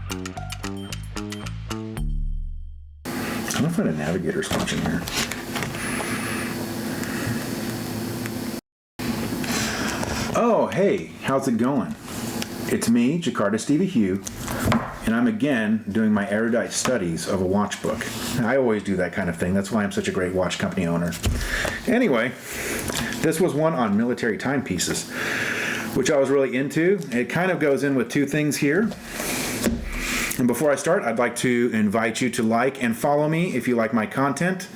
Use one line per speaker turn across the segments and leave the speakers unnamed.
I don't know if a Navigator's watching here. Oh, hey, how's it going? It's me, Jakarta Stevie Hugh, and I'm again doing my erudite studies of a watch book. I always do that kind of thing. That's why I'm such a great watch company owner. Anyway, this was one on military timepieces, which I was really into. It kind of goes in with two things here. And before I start, I'd like to invite you to like and follow me if you like my content.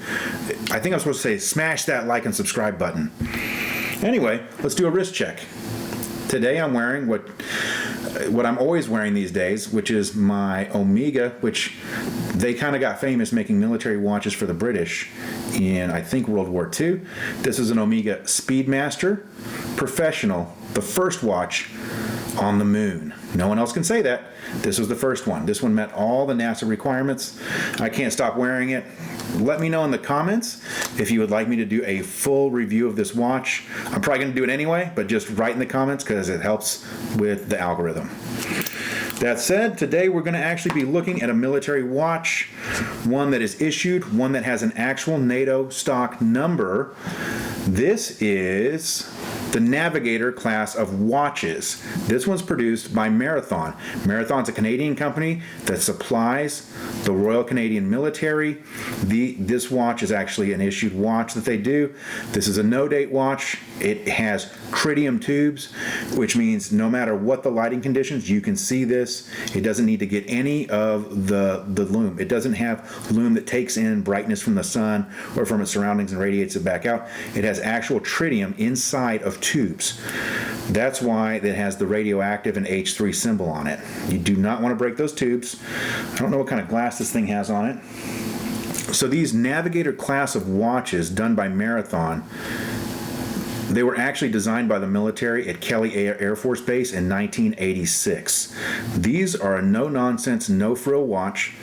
I think I'm supposed to say smash that like and subscribe button. Anyway, let's do a wrist check. Today I'm wearing what I'm always wearing these days, which is my Omega, which they kind of got famous making military watches for the British in, I think, World War II. This is an Omega Speedmaster Professional, the first watch on the moon. No one else can say that. This was the first one. This one met all the NASA requirements. I can't stop wearing it. Let me know in the comments if you would like me to do a full review of this watch. I'm probably going to do it anyway, but just write in the comments because it helps with the algorithm. That said, today we're going to actually be looking at a military watch, one that is issued, one that has an actual NATO stock number. This is the Navigator class of watches. This one's produced by Marathon. Marathon's a Canadian company that supplies the Royal Canadian Military. This watch is actually an issued watch that they do. This is a no-date watch. It has tritium tubes, which means no matter what the lighting conditions, you can see this. It doesn't need to get any of the lume. It doesn't have lume that takes in brightness from the sun or from its surroundings and radiates it back out. It has actual tritium inside of tubes. That's why it has the radioactive and H3 symbol on it. You do not want to break those tubes. I don't know what kind of glass this thing has on it. So these Navigator class of watches done by Marathon, they were actually designed by the military at Kelly Air Force Base in 1986. These are a no-nonsense, no-frill watch.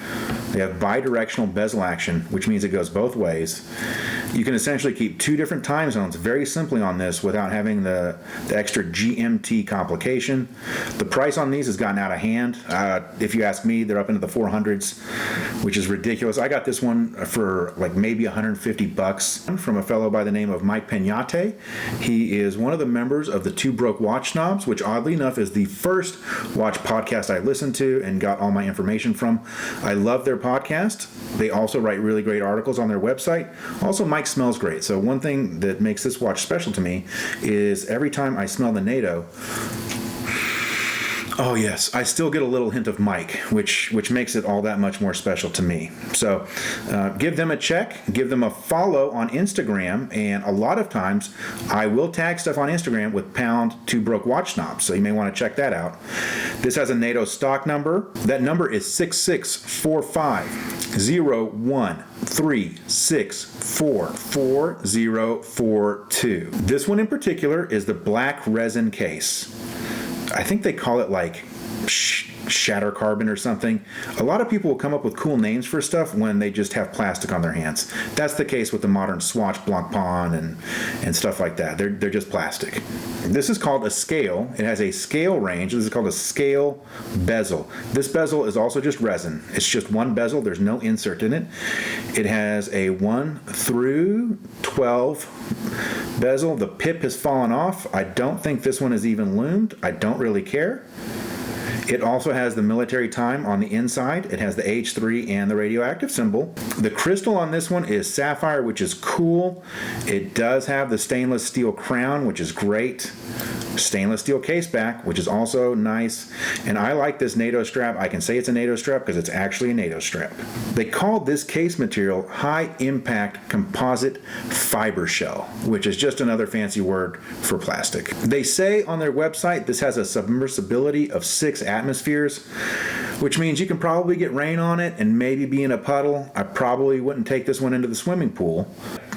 They have bidirectional bezel action, which means it goes both ways. You can essentially keep two different time zones very simply on this without having the extra GMT complication. The price on these has gotten out of hand. If you ask me, they're up into the 400s, which is ridiculous. I got this one for like maybe 150 bucks from a fellow by the name of Mike Peñate. He is one of the members of the Two Broke Watch Snobs, which oddly enough is the first watch podcast I listened to and got all my information from. I love their podcast. They also write really great articles on their website. Also, Mike smells great. So one thing that makes this watch special to me is every time I smell the NATO, oh yes, I still get a little hint of Mike, which makes it all that much more special to me. So give them a check, give them a follow on Instagram, and a lot of times I will tag stuff on Instagram with #2BrokeWatchSnobs, so you may want to check that out. This has a NATO stock number. That number is 66450136444042. This one in particular is the black resin case. I think they call it like shatter carbon or something. A lot of people will come up with cool names for stuff when they just have plastic on their hands. That's the case with the modern Swatch Blancpain and stuff like that. They're just plastic. This is called a scale. It has a scale range. This is called a scale bezel. This bezel is also just resin. It's just one bezel. There's no insert in it. It has a 1 through 12 bezel. The pip has fallen off. I don't think this one is even lumed. I don't really care. It also has the military time on the inside. It has the H3 and the radioactive symbol. The crystal on this one is sapphire, which is cool. It does have the stainless steel crown, which is great. Stainless steel case back, which is also nice. And I like this NATO strap. I can say it's a NATO strap because it's actually a NATO strap. They called this case material high impact composite fiber shell, which is just another fancy word for plastic. They say on their website this has a submersibility of 6 atmospheres, which means you can probably get rain on it and maybe be in a puddle. I probably wouldn't take this one into the swimming pool.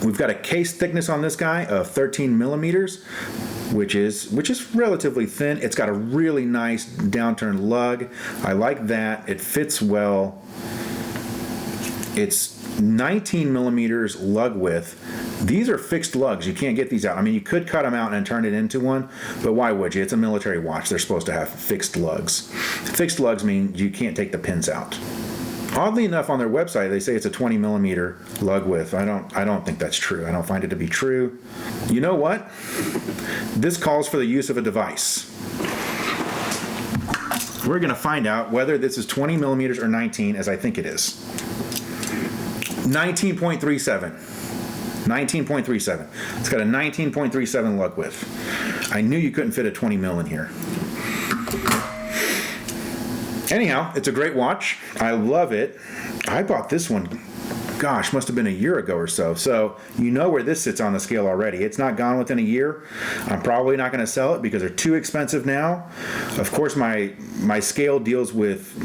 We've got a case thickness on this guy of 13 millimeters, which is relatively thin. It's got a really nice downturned lug. I like that. It fits well. It's 19 millimeters lug width. These are fixed lugs. You can't get these out. I mean, you could cut them out and turn it into one, but why would you? It's a military watch. They're supposed to have fixed lugs. Fixed lugs mean you can't take the pins out. Oddly enough, on their website, they say it's a 20 millimeter lug width. I don't think that's true. I don't find it to be true. You know what? This calls for the use of a device. We're going to find out whether this is 20 millimeters or 19, as I think it is. 19.37. 19.37. It's got a 19.37 lug width. I knew you couldn't fit a 20 mil in here. Anyhow, it's a great watch. I love it. I bought this one, gosh, must have been a year ago or so. So you know where this sits on the scale already. It's not gone within a year. I'm probably not going to sell it because they're too expensive now. Of course, my scale deals with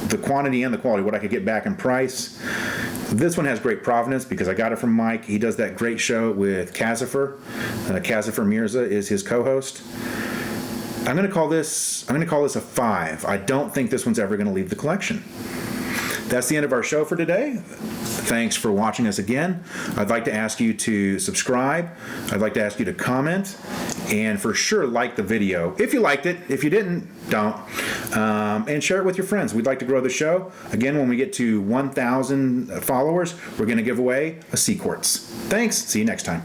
the quantity and the quality, what I could get back in price. This one has great provenance because I got it from Mike. He does that great show with Kazifer. Kazifer Mirza is his co-host. I'm going to call this a 5. I don't think this one's ever going to leave the collection. That's the end of our show for today. Thanks for watching us again. I'd like to ask you to subscribe. I'd like to ask you to comment. And for sure, like the video. If you liked it. If you didn't, don't. And share it with your friends. We'd like to grow the show. Again, when we get to 1,000 followers, we're going to give away a C Quartz. Thanks. See you next time.